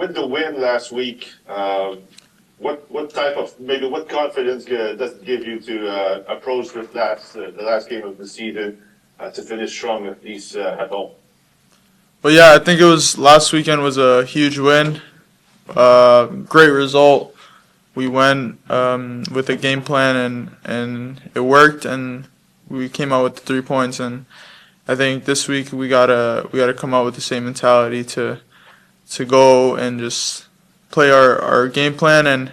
with the win last week, what type of what confidence does it give you to approach the last game of the season to finish strong at least at home? But yeah, I think it was last weekend was a huge win. Great result. We went with a game plan and it worked and we came out with the 3 points, and I think this week we gotta come out with the same mentality to go and just play our game plan, and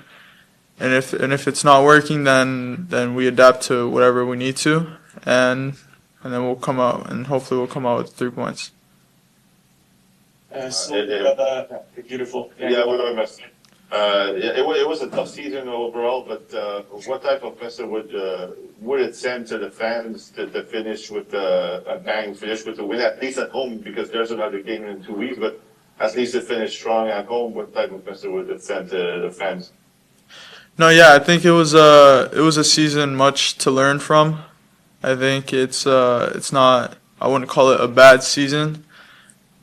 if it's not working, then we adapt to whatever we need to, and then we'll come out and hopefully we'll come out with 3 points. Beautiful. Yeah, it was a tough season overall, but what type of message would it send to the fans to finish with a bang, finish with a win, at least at home, because there's another game in 2 weeks, but at least to finish strong at home? What type of message would it send to the fans? No, yeah, I think it was a season much to learn from. I think it's not, I wouldn't call it a bad season.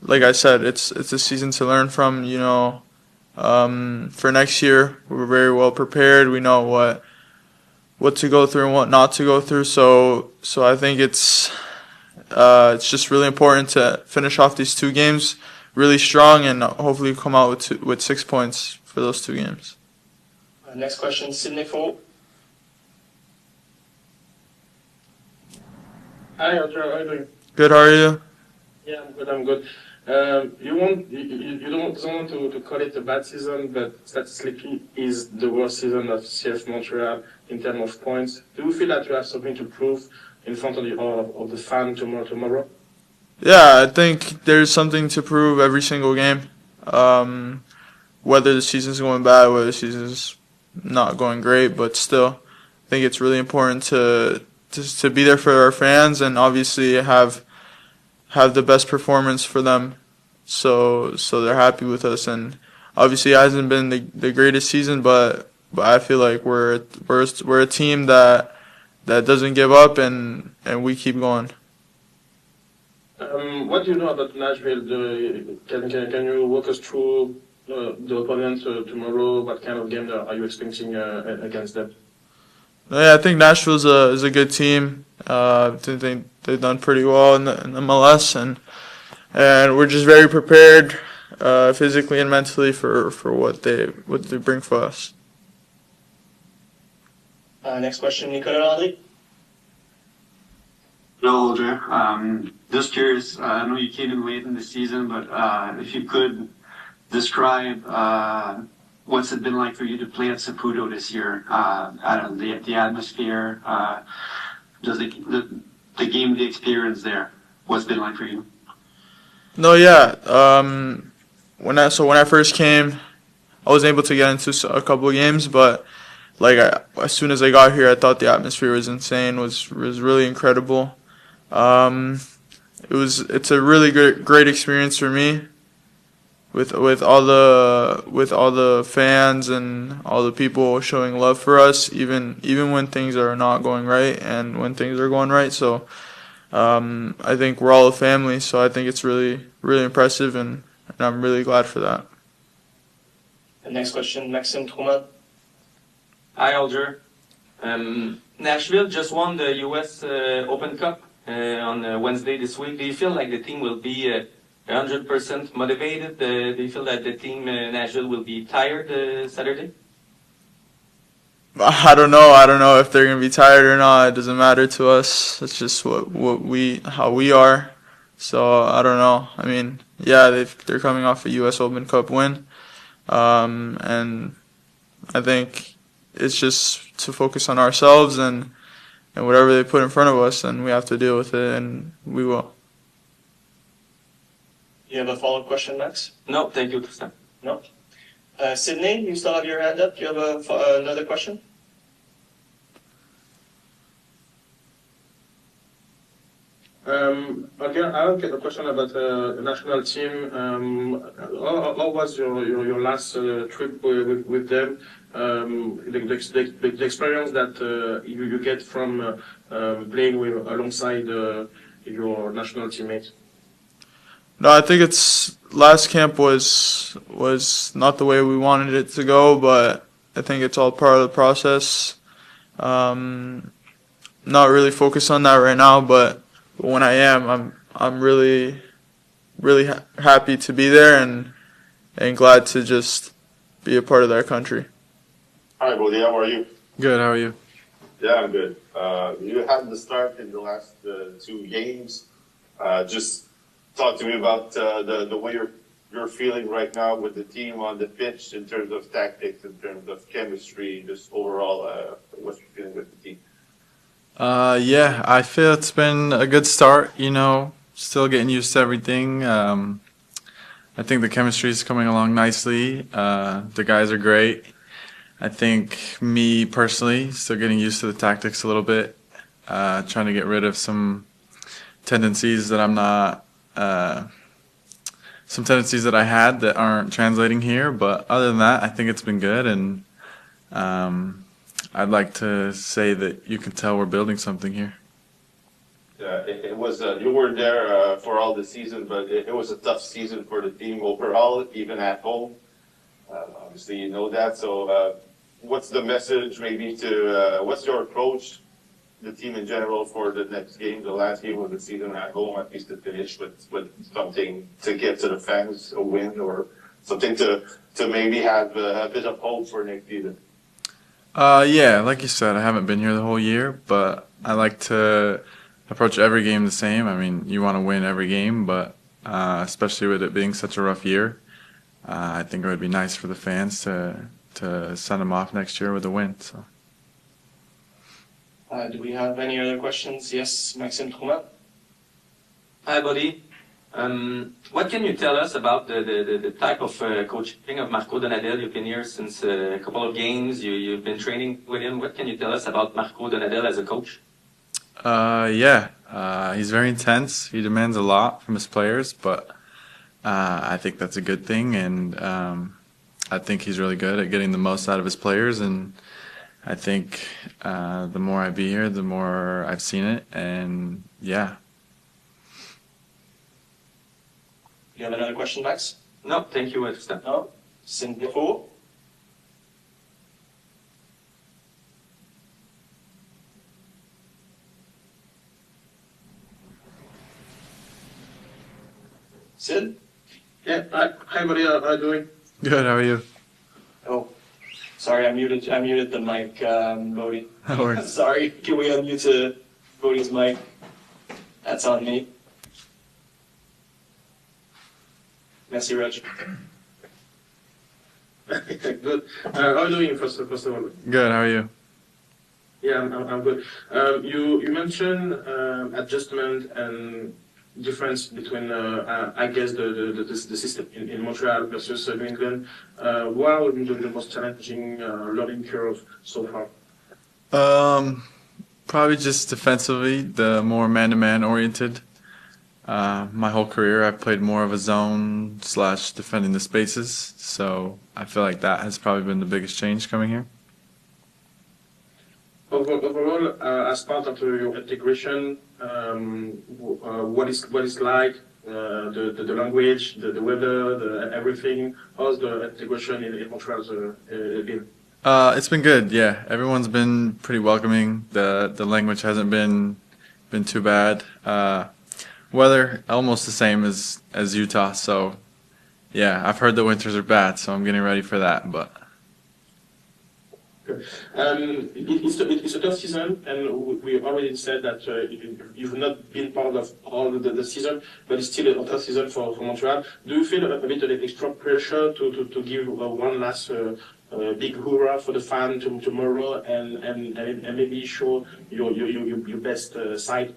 Like I said, it's a season to learn from. For next year, we're very well prepared. We know what to go through and what not to go through. So I think it's just really important to finish off these 2 games really strong and hopefully come out with 6 points for those 2 games. Next question, Sydney Faux. Hi, Audrey. How are you doing? Good, how are you? Yeah, I'm good. I'm good. You don't want to call it a bad season, but statistically is the worst season of CF Montreal in terms of points. Do you feel that you have something to prove in front of the fan tomorrow? Yeah, I think there's something to prove every single game. Whether the season's going bad, whether the season's not going great, but still, I think it's really important to be there for our fans and obviously have the best performance for them, so they're happy with us. And obviously, it hasn't been the greatest season, but I feel like we're a team that doesn't give up and we keep going. What do you know about Nashville? Can you walk us through the opponent tomorrow? What kind of game are you expecting against them? Yeah, I think Nashville is a good team. I think they've done pretty well in the MLS, and we're just very prepared physically and mentally for what they bring for us. Next question, Nicolas Landry. Hello, Audrey. Just curious, I know you came in late in the season, but if you could describe what's it been like for you to play at Saputo this year? I don't know, the atmosphere, just the game, the experience there. What's it been like for you? No, yeah. When I first came, I was able to get into a couple of games, but as soon as I got here, I thought the atmosphere was insane. Was really incredible. It's a really great experience for me. With all the fans and all the people showing love for us, even when things are not going right and when things are going right. So I think we're all a family. So I think it's really impressive, and I'm really glad for that. The next question, Maxime Truman. Hi, Alger. Nashville just won the U.S. Open Cup on Wednesday this week. Do you feel like the team will be 100% motivated? Do you feel that the team Nashville will be tired Saturday? I don't know. I don't know if they're gonna be tired or not. It doesn't matter to us. It's just how we are. So I don't know. I mean, yeah, they're coming off a U.S. Open Cup win, and I think it's just to focus on ourselves and whatever they put in front of us, and we have to deal with it, and we will. You have a follow-up question, Max? No, thank you, Tristan. No. Sydney, you still have your hand up. Do you have another question? Again, I have a question about the national team. How was your last trip with them? The experience that you get from playing alongside your national teammates? No, I think it's last camp was not the way we wanted it to go, but I think it's all part of the process. Not really focused on that right now, but when I am, I'm really happy to be there and glad to just be a part of that country. Hi, Bodie, how are you? Good, how are you? Yeah, I'm good. You had the start in the last 2 games. Just talk to me about the way you're feeling right now with the team on the pitch in terms of tactics, in terms of chemistry, just overall, what you're feeling with the team. Yeah, I feel it's been a good start, still getting used to everything. I think the chemistry is coming along nicely. The guys are great. I think me personally, still getting used to the tactics a little bit, trying to get rid of some tendencies that I had that aren't translating here. But other than that, I think it's been good, and I'd like to say that you can tell we're building something here. It was you weren't there for all the season, but it was a tough season for the team overall, even at home. Obviously, you know that. So, what's the message? Maybe to what's your approach, the team in general, for the next game, the last game of the season at home, at least to finish with something to get to the fans, a win, or something to maybe have a bit of hope for next season. Yeah, like you said, I haven't been here the whole year, but I like to approach every game the same. I mean, you want to win every game, but especially with it being such a rough year, I think it would be nice for the fans to send them off next year with a win. So. Do we have any other questions? Yes, Maxime Trouman. Hi, buddy. What can you tell us about the type of coaching of Marco Donadel? You've been here since a couple of games. You've been training with him. What can you tell us about Marco Donadel as a coach? He's very intense. He demands a lot from his players, but I think that's a good thing, and I think he's really good at getting the most out of his players, and I think the more I be here, the more I've seen it, and yeah. You have another question, Max? No, thank you. Understand. No? Cindy Four? Sid? Yeah, hi buddy, how are you doing? Good, how are you? Oh, sorry, I muted the mic, Bodie. No worries. Sorry, can we unmute Bodie's mic? That's on me. Merci, Reg. Good. How are you doing, first of all? Good, how are you? Yeah, I'm good. You mentioned adjustment and difference between, I guess, the system in Montreal versus New England. What are the most challenging learning curve so far? Probably just defensively, the more man-to-man oriented. My whole career, I've played more of a zone / defending the spaces, so I feel like that has probably been the biggest change coming here. Overall, as part of your integration, what is like the language, the weather, the everything? How's the integration in Montreal been? It's been good, yeah. Everyone's been pretty welcoming. The language hasn't been too bad. Weather almost the same as Utah, so yeah, I've heard the winters are bad, so I'm getting ready for that. But it's a tough season, and we already said that you've not been part of all the season, but it's still a tough season for Montreal. Do you feel a bit of extra pressure to give one last big hurrah for the fan tomorrow, and maybe show your best side?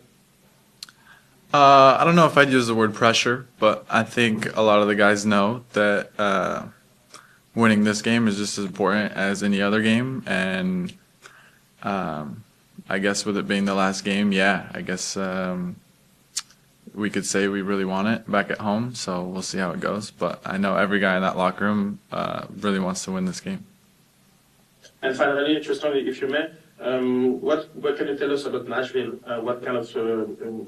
I don't know if I'd use the word pressure, but I think a lot of the guys know that winning this game is just as important as any other game, and I guess with it being the last game, yeah, I guess we could say we really want it back at home, so we'll see how it goes. But I know every guy in that locker room really wants to win this game. And finally, Tristan, if you may, What can you tell us about Nashville? What kind of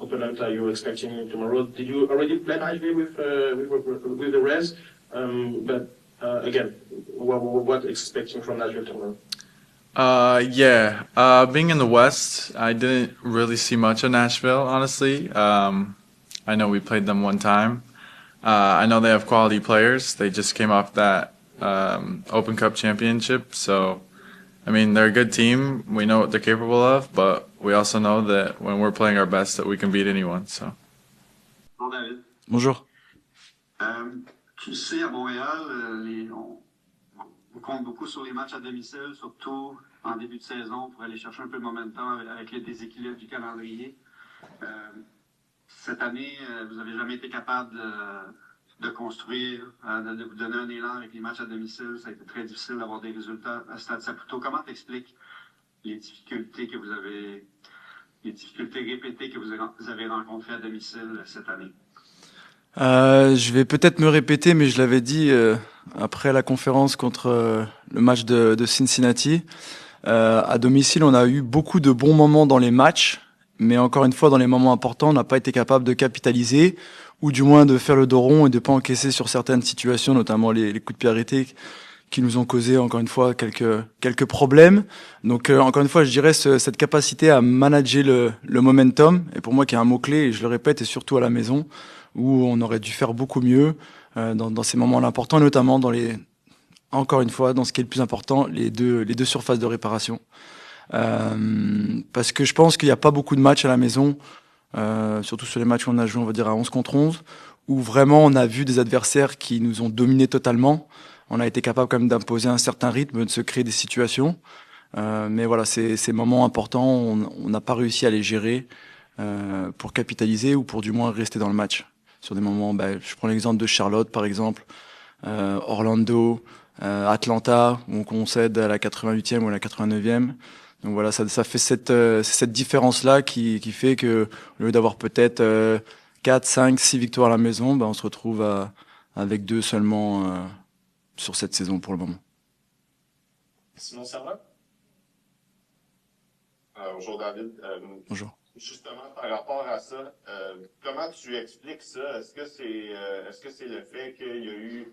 opponent are you expecting tomorrow? Did you already play Nashville with the Reds? But again, what expecting from Nashville tomorrow? Yeah. Being in the West, I didn't really see much of Nashville, honestly. I know we played them one time. I know they have quality players. They just came off that Open Cup championship, so I mean they're a good team. We know what they're capable of, but we also know that when we're playing our best, that we can beat anyone. So. Bon, David. Bonjour. Tu sais, à Montréal, on compte beaucoup sur les matchs à domicile, surtout en début de saison, pour aller chercher un peu de momentum avec le déséquilibre du calendrier. Cette année, vous n'avez jamais été capable de construire, de vous donner un élan avec les matchs à domicile. Ça a été très difficile d'avoir des résultats à Stade Saputo. Comment t'expliques les difficultés répétées que vous avez rencontrées à domicile cette année? Je vais peut-être me répéter, mais je l'avais dit après la conférence contre le match de Cincinnati. À domicile, on a eu beaucoup de bons moments dans les matchs, mais encore une fois, dans les moments importants, on n'a pas été capable de capitaliser, ou du moins de faire le dos rond et de pas encaisser sur certaines situations, notamment les coups de pied arrêtés qui nous ont causé encore une fois quelques problèmes. Donc encore une fois, je dirais cette capacité à manager le momentum, et pour moi qui est un mot-clé, et je le répète, et surtout à la maison, où on aurait dû faire beaucoup mieux dans ces moments-là importants, notamment encore une fois, dans ce qui est le plus important, les deux surfaces de réparation. Parce que je pense qu'il n'y a pas beaucoup de matchs à la maison, surtout sur les matchs qu'on a joué, on va dire à 11 contre 11, où vraiment on a vu des adversaires qui nous ont dominés totalement. On a été capable quand même d'imposer un certain rythme, de se créer des situations. Mais voilà, ces moments importants, on n'a pas réussi à les gérer pour capitaliser ou pour du moins rester dans le match. Sur des moments, je prends l'exemple de Charlotte par exemple, Orlando, Atlanta, où on concède à la 88e ou à la 89e. Donc voilà, ça fait cette différence-là qui fait que au lieu d'avoir peut-être 4, 5, 6 victoires à la maison, on se retrouve avec 2 seulement sur cette saison pour le moment. Sinon, ça va? Bonjour David. Bonjour. Justement, par rapport à ça, comment tu expliques ça? Est-ce que c'est le fait qu'il y a eu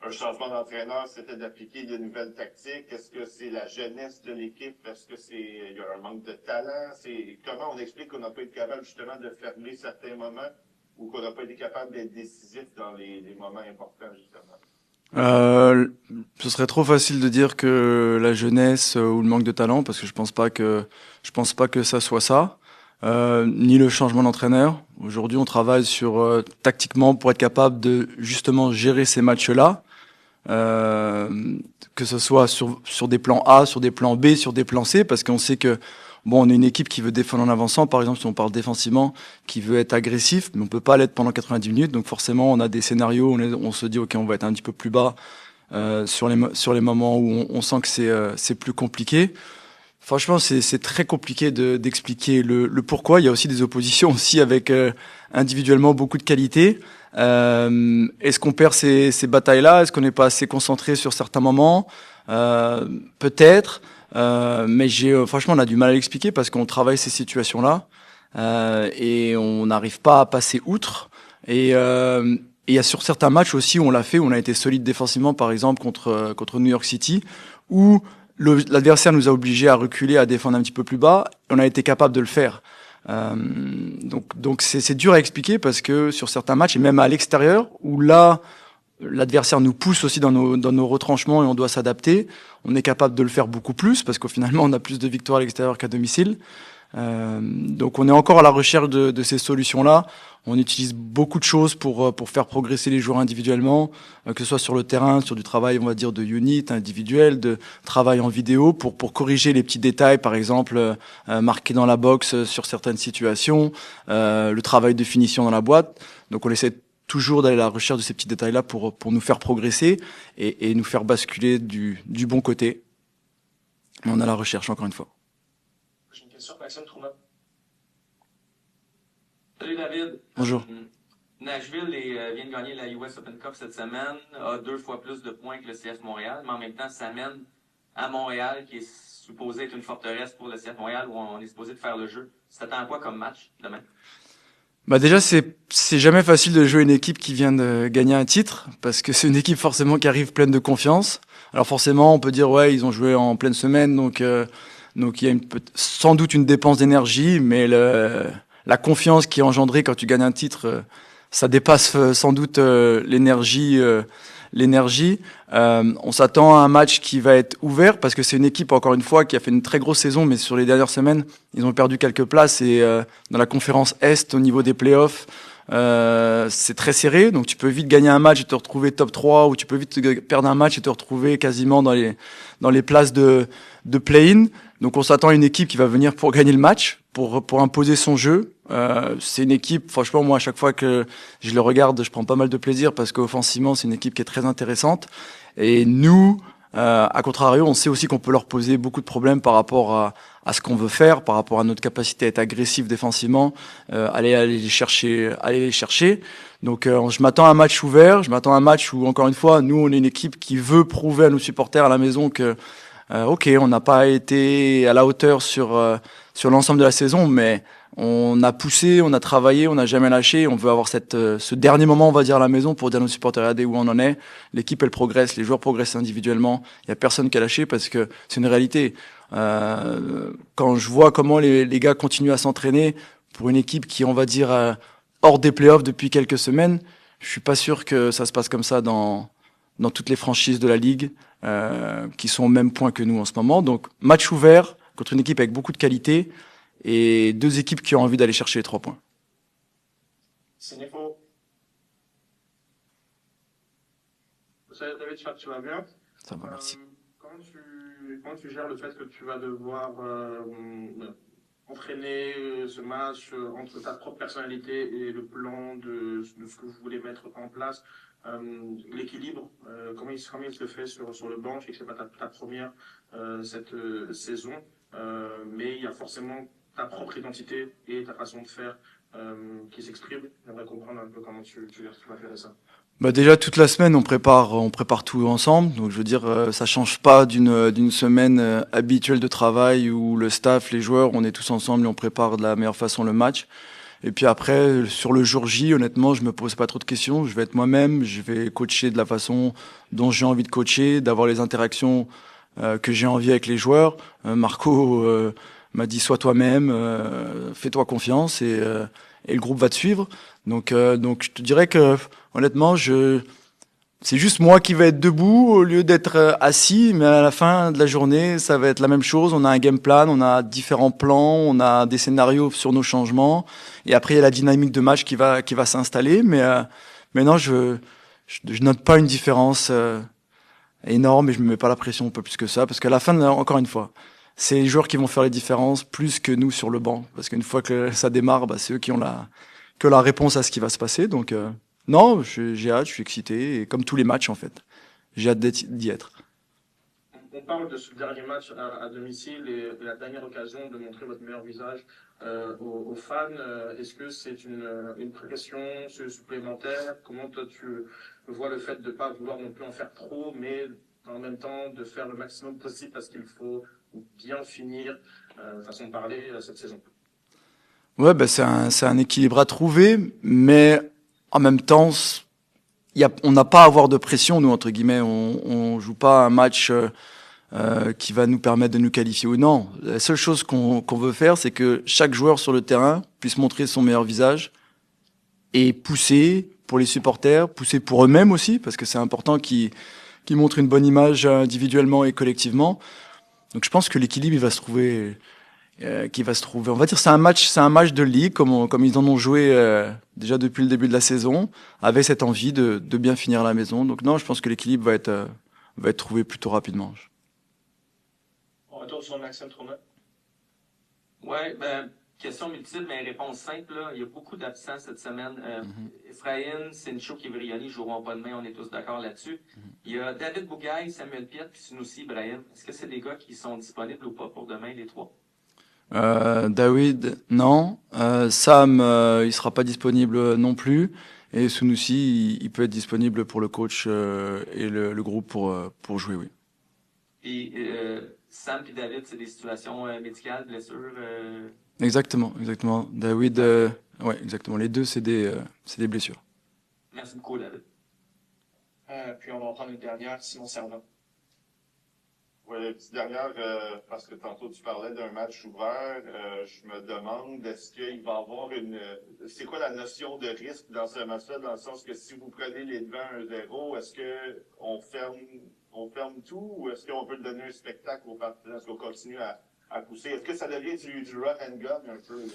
un changement d'entraîneur, c'était d'appliquer de nouvelles tactiques? Est-ce que c'est la jeunesse de l'équipe? Est-ce que il y a un manque de talent? Comment on explique qu'on n'a pas été capable justement de fermer certains moments ou qu'on n'a pas été capable d'être décisif dans les moments importants justement? Ce serait trop facile de dire que la jeunesse ou le manque de talent, parce que je pense pas que ça soit ça. Ni le changement d'entraîneur. Aujourd'hui, on travaille sur tactiquement pour être capable de justement gérer ces matchs-là, que ce soit sur des plans A, sur des plans B, sur des plans C, parce qu'on sait que on est une équipe qui veut défendre en avançant, par exemple si on parle défensivement, qui veut être agressif, mais on peut pas l'être pendant 90 minutes. Donc forcément, on a des scénarios où on se dit ok, on va être un petit peu plus bas sur les moments où on sent que c'est plus compliqué. Franchement, c'est très compliqué d'expliquer le pourquoi. Il y a aussi des oppositions aussi avec individuellement beaucoup de qualité. Est-ce qu'on perd ces batailles-là? Est-ce qu'on n'est pas assez concentré sur certains moments? Peut-être. Mais franchement, on a du mal à l'expliquer parce qu'on travaille ces situations-là et on n'arrive pas à passer outre. Et il y a sur certains matchs aussi où on l'a fait, où on a été solide défensivement, par exemple contre New York City, où l'adversaire nous a obligés à reculer, à défendre un petit peu plus bas. On a été capable de le faire. Donc c'est dur à expliquer parce que sur certains matchs et même à l'extérieur où là l'adversaire nous pousse aussi dans nos retranchements et on doit s'adapter, on est capable de le faire beaucoup plus parce qu'au finalement on a plus de victoires à l'extérieur qu'à domicile. Donc on est encore à la recherche de ces solutions-là. On utilise beaucoup de choses pour faire progresser les joueurs individuellement, que ce soit sur le terrain, sur du travail, on va dire, de unit individuel, de travail en vidéo, pour corriger les petits détails, par exemple, marquer dans la box sur certaines situations, le travail de finition dans la boîte. Donc on essaie toujours d'aller à la recherche de ces petits détails-là pour nous faire progresser et nous faire basculer du bon côté. Mais on est à la recherche, encore une fois. J'ai une question, Maxime Trouman. Salut David. Bonjour. Nashville vient de gagner la US Open Cup cette semaine, a 2 fois plus de points que le CF Montréal, mais en même temps s'amène à Montréal, qui est supposé être une forteresse pour le CF Montréal, où on est supposé de faire le jeu. Tu t'attends à quoi comme match demain? Bah déjà, c'est jamais facile de jouer une équipe qui vient de gagner un titre, parce que c'est une équipe forcément qui arrive pleine de confiance. Alors forcément, on peut dire ouais, ils ont joué en pleine semaine, donc il y a sans doute une dépense d'énergie, mais la confiance qui est engendrée quand tu gagnes un titre, ça dépasse sans doute l'énergie. On s'attend à un match qui va être ouvert parce que c'est une équipe, encore une fois, qui a fait une très grosse saison, mais sur les dernières semaines, ils ont perdu quelques places et dans la conférence Est, au niveau des playoffs, c'est très serré. Donc tu peux vite gagner un match et te retrouver top 3 ou tu peux vite perdre un match et te retrouver quasiment dans les places de play-in. Donc on s'attend à une équipe qui va venir pour gagner le match, pour imposer son jeu. C'est une équipe, franchement, moi, à chaque fois que je le regarde, je prends pas mal de plaisir parce qu'offensivement, c'est une équipe qui est très intéressante. Et nous, à contrario, on sait aussi qu'on peut leur poser beaucoup de problèmes par rapport à ce qu'on veut faire, par rapport à notre capacité à être agressif défensivement, aller les chercher. Donc, je m'attends à un match ouvert. Je m'attends à un match où, encore une fois, nous, on est une équipe qui veut prouver à nos supporters à la maison que ok, on n'a pas été à la hauteur sur l'ensemble de la saison, mais on a poussé, on a travaillé, on n'a jamais lâché. On veut avoir ce dernier moment, on va dire, à la maison pour dire à nos supporters, regardez où on en est. L'équipe, elle progresse, les joueurs progressent individuellement. Il y a personne qui a lâché parce que c'est une réalité. Quand je vois comment les gars continuent à s'entraîner pour une équipe qui, on va dire, hors des playoffs depuis quelques semaines, je suis pas sûr que ça se passe comme ça dans toutes les franchises de la Ligue, qui sont au même point que nous en ce moment. Donc, match ouvert contre une équipe avec beaucoup de qualité et deux équipes qui ont envie d'aller chercher les 3 points. C'est faux. Salut David, j'espère que tu vas bien. Ça va, merci. Comment tu gères le fait que tu vas devoir entraîner ce match entre ta propre personnalité et le plan de ce que vous voulez mettre en place? L'équilibre, comment il se fait sur le banc? Je sais que c'est pas ta première cette saison, mais il y a forcément ta propre identité et ta façon de faire qui s'exprime. J'aimerais comprendre un peu comment tu vas faire ça. Bah déjà toute la semaine on prépare tout ensemble. Donc je veux dire ça change pas d'une semaine habituelle de travail où le staff, les joueurs, on est tous ensemble et on prépare de la meilleure façon le match. Et puis après, sur le jour J, honnêtement, je me pose pas trop de questions. Je vais être moi-même, je vais coacher de la façon dont j'ai envie de coacher, d'avoir les interactions que j'ai envie avec les joueurs. Marco m'a dit sois toi-même, fais-toi confiance et le groupe va te suivre. Donc je te dirais que honnêtement, c'est juste moi qui vais être debout au lieu d'être assis, mais à la fin de la journée, ça va être la même chose. On a un game plan, on a différents plans, on a des scénarios sur nos changements, et après il y a la dynamique de match qui va s'installer. Mais non, je note pas une différence énorme et je me mets pas la pression un peu plus que ça, parce qu'à la fin, encore une fois, c'est les joueurs qui vont faire les différences plus que nous sur le banc, parce qu'une fois que ça démarre, bah, c'est eux qui ont la réponse à ce qui va se passer. Donc non, j'ai hâte, je suis excité, et comme tous les matchs en fait, j'ai hâte d'y être. On parle de ce dernier match à domicile et la dernière occasion de montrer votre meilleur visage aux fans. Est-ce que c'est une pression supplémentaire? Comment toi tu vois le fait de ne pas vouloir non plus en faire trop, mais en même temps de faire le maximum possible parce qu'il faut bien finir, façon de parler, cette saison? Ouais, bah c'est un équilibre à trouver, mais en même temps, on n'a pas à avoir de pression, nous, entre guillemets. On joue pas un match qui va nous permettre de nous qualifier ou non. La seule chose qu'on veut faire, c'est que chaque joueur sur le terrain puisse montrer son meilleur visage et pousser pour les supporters, pousser pour eux-mêmes aussi, parce que c'est important qu'ils montrent une bonne image individuellement et collectivement. Donc je pense que l'équilibre, il va se trouver... qui va se trouver. On va dire c'est un match de ligue comme ils en ont joué déjà depuis le début de la saison, avec cette envie de bien finir à la maison. Donc non, je pense que l'équilibre va être trouvé plutôt rapidement. On retourne sur Maxime Trouman. Ouais, question multiple, mais réponse simple. Là. Il y a beaucoup d'absents cette semaine. Ephraim, Sincho, Kivrioni joueront pas demain, on est tous d'accord là-dessus. Il y a David Bougaille, Samuel Piet, puis Sunusi Ibrahim. Est-ce que c'est des gars qui sont disponibles ou pas pour demain, les trois? David, non. Sam, il sera pas disponible non plus. Et Sunusi, il peut être disponible pour le coach et le groupe pour jouer, oui. Puis Sam et David, c'est des situations médicales, blessures. Exactement. David, ouais, exactement. Les deux, c'est des blessures. Merci beaucoup, David. Puis on va en prendre une dernière, Simon Servant. Oui, une petite dernière, parce que tantôt tu parlais d'un match ouvert, je me demande, est-ce qu'il va y avoir c'est quoi la notion de risque dans ce match-là, dans le sens que si vous prenez les devants 1-0, est-ce que on ferme tout, ou est-ce qu'on peut donner un spectacle aux partisans, est-ce qu'on continue à pousser? Est-ce que ça devient du run and gun un peu, là?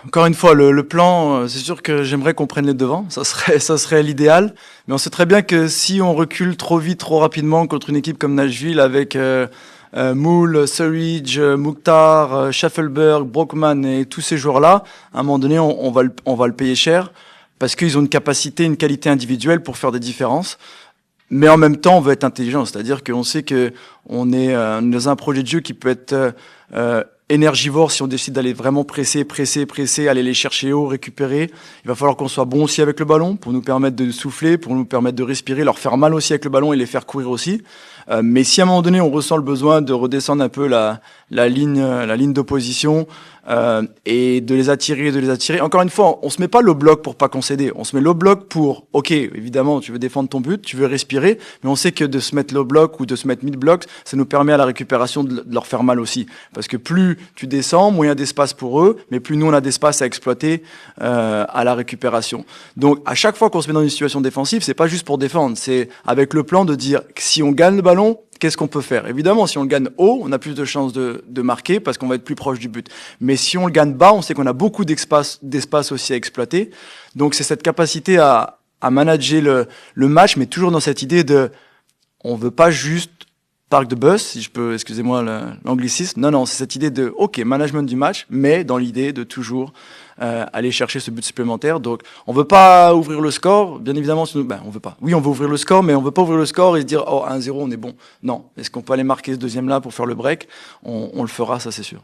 Encore une fois, le plan, c'est sûr que j'aimerais qu'on prenne les devants, ça serait l'idéal, mais on sait très bien que si on recule trop vite, trop rapidement contre une équipe comme Nashville avec Moule, Surridge, Mukhtar, Schaffelberg, Brockman et tous ces joueurs-là, à un moment donné, on va le payer cher parce qu'ils ont une capacité, une qualité individuelle pour faire des différences. Mais en même temps, on veut être intelligent, c'est-à-dire qu'on sait que on est dans un projet de jeu qui peut être énergivore si on décide d'aller vraiment presser, aller les chercher haut, récupérer. Il va falloir qu'on soit bon aussi avec le ballon pour nous permettre de souffler, pour nous permettre de respirer, leur faire mal aussi avec le ballon et les faire courir aussi. Mais si à un moment donné on ressent le besoin de redescendre un peu la ligne d'opposition et de les attirer. Encore une fois, on se met pas low block pour pas concéder. On se met low block pour, ok, évidemment, tu veux défendre ton but, tu veux respirer, mais on sait que de se mettre low block ou de se mettre mid block, ça nous permet à la récupération de leur faire mal aussi. Parce que plus tu descends, moins il y a d'espace pour eux, mais plus nous on a d'espace à exploiter à la récupération. Donc à chaque fois qu'on se met dans une situation défensive, c'est pas juste pour défendre, c'est avec le plan de dire si on gagne le ballon, qu'est-ce qu'on peut faire? Évidemment, si on le gagne haut, on a plus de chances de marquer parce qu'on va être plus proche du but. Mais si on le gagne bas, on sait qu'on a beaucoup d'espace aussi à exploiter. Donc c'est cette capacité à manager le match, mais toujours dans cette idée de on veut pas juste park de bus, si je peux, excusez-moi l'anglicisme. Non, c'est cette idée de ok, management du match, mais dans l'idée de toujours aller chercher ce but supplémentaire. Donc, on veut pas ouvrir le score, bien évidemment. On veut pas. Oui, on veut ouvrir le score, mais on veut pas ouvrir le score et se dire oh 1-0, on est bon. Non. Est-ce qu'on peut aller marquer ce deuxième là pour faire le break? On le fera, ça c'est sûr.